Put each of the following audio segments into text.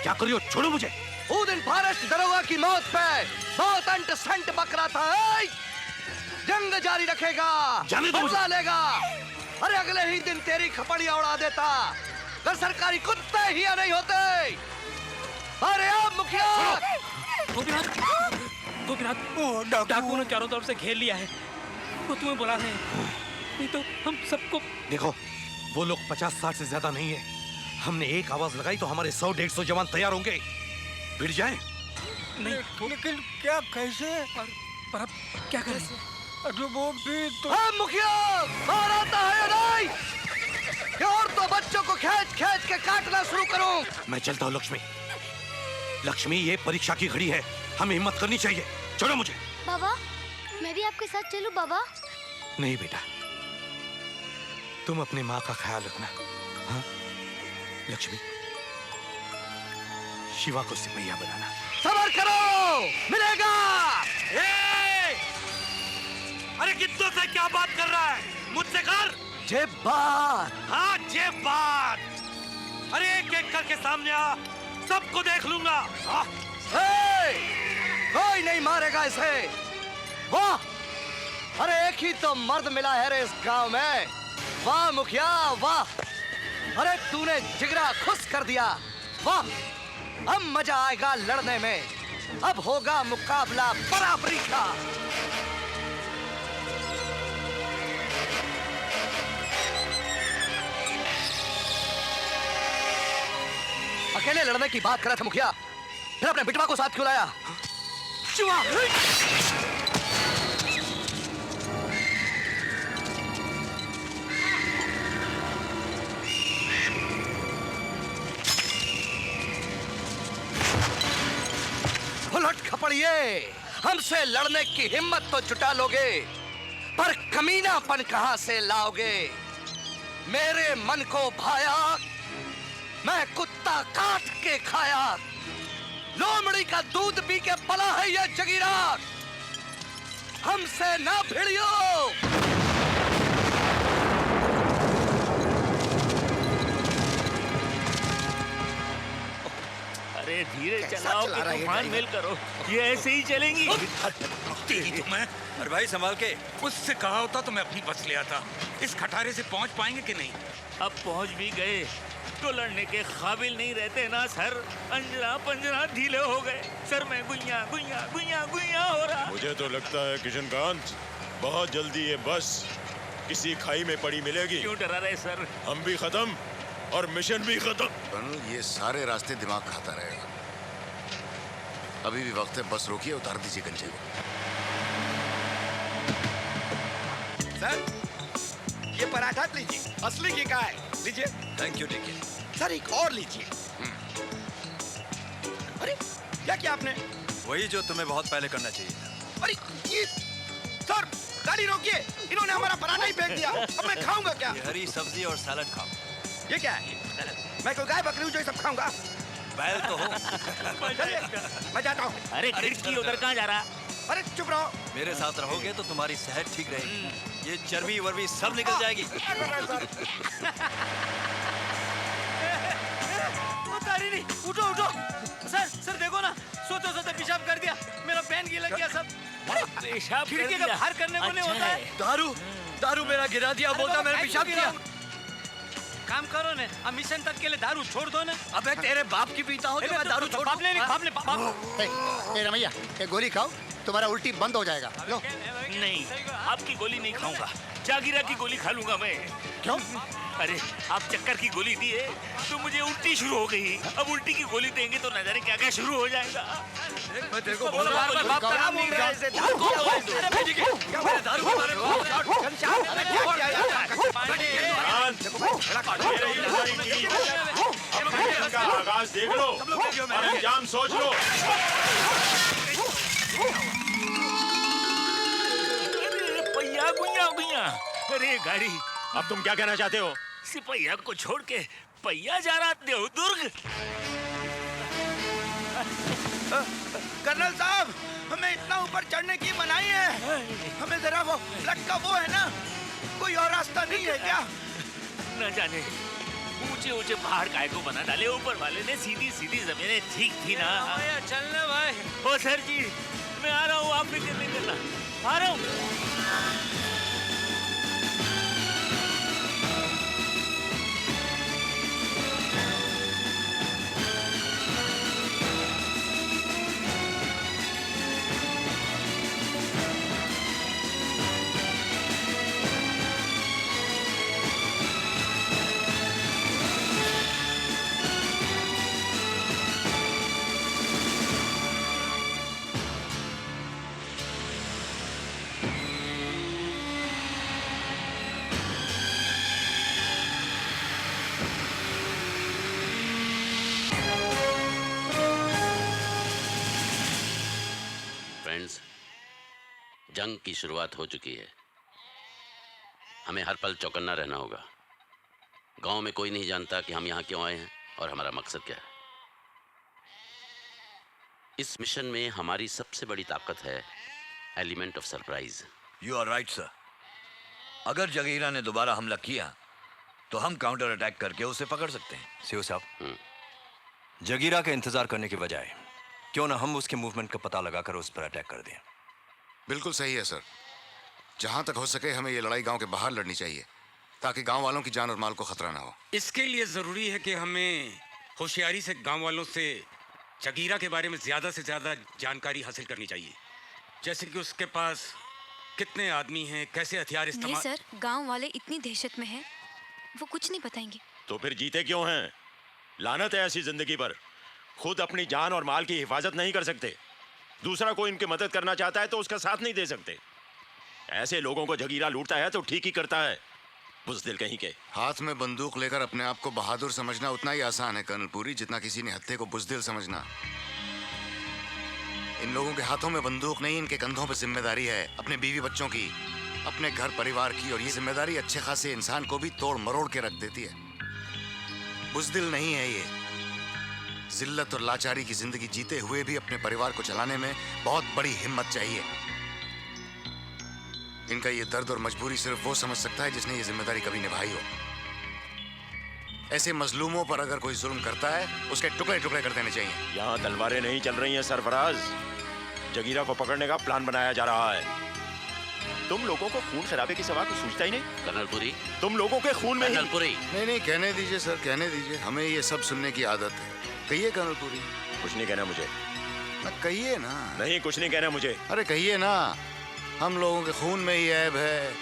क्या करियो? छोड़ो मुझे। वो दिन फॉरेस्ट दरोगा की मौत पे बहुत अंट संट बकरा था। जंग जारी रखेगा, बदला लेगा। अरे अगले ही दिन तेरी खपड़ियां उड़ा देता अगर सरकारी कुत्ते ही नहीं होते। अरे अब मुखिया डाकू ने चारों तरफ से घेर लिया है। वो तुम्हें बुला रहे हैं, नहीं तो हम सबको। देखो, वो लोग 50-60 से ज्यादा नहीं है। हमने एक आवाज लगाई तो हमारे 100-150 जवान तैयार होंगे। भिड़ जाए नहीं, लेकिन क्या कैसे? पर अब क्या करें? अरे वो भी तो। मुखिया बाहर आता है या नहीं? और तो बच्चों को खींच खींच के काटना शुरू करूं। मैं चलता हूँ लक्ष्मी। लक्ष्मी, ये परीक्षा की घड़ी है, हमें हिम्मत करनी चाहिए। छोड़ो मुझे। बाबा, मैं भी आपके साथ चलूं बाबा? नहीं बेटा, तुम अपनी माँ का ख्याल रखना। हाँ लक्ष्मी, शिवा को सिपहिया बनाना। सबर करो, मिलेगा। अरे कित्तों से क्या बात कर रहा है? मुझसे कर। जे बात। हाँ जे बात। अरे एक एक करके सामने आ, सबको देख लूंगा। कोई नहीं मारेगा इसे। वाह, अरे एक ही तो मर्द मिला है रे इस गांव में। वाह मुखिया वाह, अरे तूने जिगरा खुश कर दिया। वाह, अब मजा आएगा लड़ने में। अब होगा मुकाबला बराबरी का। अकेले लड़ने की बात कर रहा था मुखिया, फिर अपने बिटवा को साथ क्यों लाया? शिवा! उलट खपड़िए, हमसे लड़ने की हिम्मत तो जुटा लोगे, पर कमीनापन कहां से लाओगे? मेरे मन को भाया, मैं कुत्ता काट के खाया। लोमड़ी का दूध पी के पला है ये जगीरा। हमसे ना भिड़ियो। अरे धीरे चलाओ कि तूफान मेल करो, ये ऐसे ही चलेंगी। तेरी तो मैं। अरे भाई संभाल के। उससे कहा होता तो मैं अपनी बस ले आता। इस खटारे से पहुंच पाएंगे कि नहीं? अब पहुंच भी गए तो लड़ने के काबिल नहीं रहते ना सर। अंजरा पंजरा ढीले हो गए सर। मैं गुइया गुइया गुइया गुइया हो रहा। मुझे तो लगता है किशनकांत, बहुत जल्दी ये बस किसी खाई में पड़ी मिलेगी। क्यों डरा रहे सर? हम भी खत्म और मिशन भी खत्म। ये सारे रास्ते दिमाग खाता रहेगा। अभी भी वक्त है, बस रोकिए, उतार दीजिए गंजे को। सर, ये पराठा लीजिए, असली घी का है, लीजिए। Thank you. देखिए सर, एक और लीजिए। अरे क्या किया आपने? वही जो तुम्हें बहुत पहले करना चाहिए था। अरे ये सर, गाड़ी रोकिए, इन्होंने हमारा पराठा ही फेंक दिया। अब मैं खाऊंगा क्या? ये हरी सब्जी और सैलड खाओ। ये क्या है? मैं कोई गाय बकरी हूँ जो ये सब खाऊंगा? बैल तो हो। चलिए, मैं जाता हूँ। अरे खिड़की उधर कहाँ जा रहा? अरे चुप रहो। मेरे साथ रहोगे तो तुम्हारी सेहत ठीक रहेगी। ये चर्बी वर्बी सब निकल जाएगी। तारी नहीं, उठो उठो। सर सर देखो ना, सोते सोते पेशाब कर दिया। मेरा पेन गीला किया सब। पेशाब खिड़की का बाहर करने को नहीं होता है। दारू मेरा गिरा दिया, बोलता मैंने पेशाब किया। काम करो ने, अब मिशन तक के लिए दारू छोड़ दो ना। अबे तेरे बाप की पीता हो तो मैं दारू छोड़ बाप ले बाप। ए रमैया, ये गोली खाओ, तुम्हारा उल्टी बंद हो जाएगा। लो। नहीं, आपकी गोली नहीं खाऊंगा, जागीरा की गोली खा लूंगा मैं। क्यों? अरे आप चक्कर की गोली दिए तो मुझे उल्टी शुरू हो गई। अब उल्टी की गोली देंगे तो न जाने क्या क्या शुरू हो जाएगा। मैं तेरे को बोला बार-बार बाप का नाम नहीं रहा इसे। क्या मेरे दारू के बारे में का आगाज देख लो और अंजाम सोच लो। पहिया गुइया गुइया। अरे गाड़ी। अब तुम क्या कहना चाहते हो? सिपहिया को छोड़ के पहिया जा रहा देवदुर्ग। कर्नल साहब, हमें इतना ऊपर चढ़ने की मनाही है। हमें जरा वो लटका वो है ना, कोई और रास्ता नहीं है क्या? न जाने ऊंचे ऊंचे पहाड़ काय को बना डाले, ऊपर वाले ने सीधी सीधी जमीनें ठीक थी ना। चलना भाई। ओ सर जी, मैं आ रहा हूँ, आप फिक्र नहीं करना, आ रहा हूँ। फ्रेंड्स, जंग की शुरुआत हो चुकी है। हमें हर पल चौकन्ना रहना होगा। गांव में कोई नहीं जानता कि हम यहाँ क्यों आए हैं और हमारा मकसद क्या है। इस मिशन में हमारी सबसे बड़ी ताकत है element of surprise. You are right sir. अगर जगीरा ने दोबारा हमला किया तो हम काउंटर अटैक करके उसे पकड़ सकते हैं। सीओ साहब, जगीरा का इंतजार करने के बजाय क्यों ना हम उसके मूवमेंट का पता लगाकर उस पर अटैक कर दें। बिल्कुल सही है सर। जहां तक हो सके हमें ये लड़ाई गांव के बाहर लड़नी चाहिए ताकि गांव वालों की जान और माल को खतरा ना हो। इसके लिए जरूरी है कि हमें होशियारी से गांव वालों से जगीरा के बारे में ज्यादा से ज्यादा जानकारी हासिल करनी चाहिए। जैसे कि उसके पास कितने आदमी हैं, कैसे हथियार नहीं इस्तेमाल। सर, गांव वाले इतनी दहशत में हैं, वो कुछ नहीं बताएंगे। तो फिर जीते क्यों हैं? लानत है ऐसी जिंदगी पर। खुद अपनी जान और माल की हिफाजत नहीं कर सकते, दूसरा कोई इनकी मदद करना चाहता है तो उसका साथ नहीं दे सकते। ऐसे लोगों को जगीरा लूटता है तो ठीक ही करता है, बुज़दिल कहीं के। हाथ में बंदूक लेकर अपने आप को बहादुर समझना उतना ही आसान है कर्नल पुरी जितना किसी ने हत्थे को बुज़दिल समझना। इन लोगों के हाथों में बंदूक नहीं, इनके कंधों पर जिम्मेदारी है अपने बीवी बच्चों की, अपने घर परिवार की, और ये जिम्मेदारी अच्छे खासे इंसान को भी तोड़ मरोड़ के रख देती है। बुज़दिल नहीं है ये। जिल्लत और लाचारी की जिंदगी जीते हुए भी अपने परिवार को चलाने में बहुत बड़ी हिम्मत चाहिए। इनका ये दर्द और मजबूरी सिर्फ वो समझ सकता है जिसने ये जिम्मेदारी कभी निभाई हो। ऐसे मजलूमों पर अगर कोई जुल्म करता है उसके टुकड़े टुकड़े कर देने चाहिए। यहाँ तलवारें नहीं चल रही हैं सरफराज, जगीरा को पकड़ने का प्लान बनाया जा रहा है। तुम लोगों को खून खराबे की सवा कुछ सूझता ही नहीं। कर्नल पुरी, तुम लोगों के खून में कर्नल पुरी। नहीं, कहने दीजिए सर, कहने दीजिए। हमें ये सब सुनने की आदत है। कहिए कर्नल पुरी। कुछ नहीं कहना मुझे। कहिए ना। नहीं, कुछ नहीं कहना मुझे। अरे कहिए ना। हम लोगों के खून में ही ऐब है।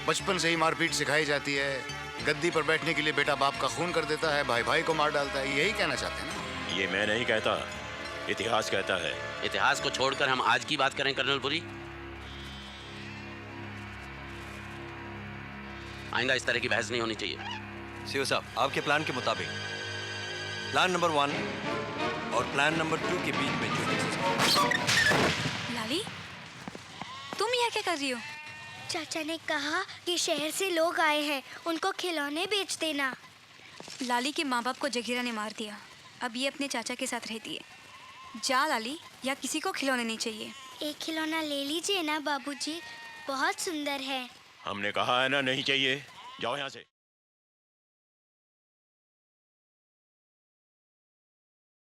बचपन से ही मारपीट सिखाई जाती है। गद्दी पर बैठने के लिए बेटा बाप का खून कर देता है, भाई भाई को मार डालता है। यही कहना चाहते हैं ना? ये मैं नहीं कहता, इतिहास कहता है। इतिहास को छोड़कर हम आज की बात करें कर्नल पुरी। आइंदा इस तरह की बहस नहीं होनी चाहिए। सीओ साहब, आपके प्लान के मुताबिक प्लान नंबर 1 और प्लान नंबर 2 के बीच में जो लाली, तुम यहाँ क्या कर रही हो? चाचा ने कहा कि शहर से लोग आए हैं, उनको खिलौने बेच देना। लाली के माँ बाप को जगीरा ने मार दिया, अब ये अपने चाचा के साथ रहती है। जा लाली, या किसी को खिलौने नहीं चाहिए। एक खिलौना ले लीजिए ना बाबूजी, बहुत सुंदर है। हमने कहा है ना नहीं चाहिए, जाओ यहाँ से।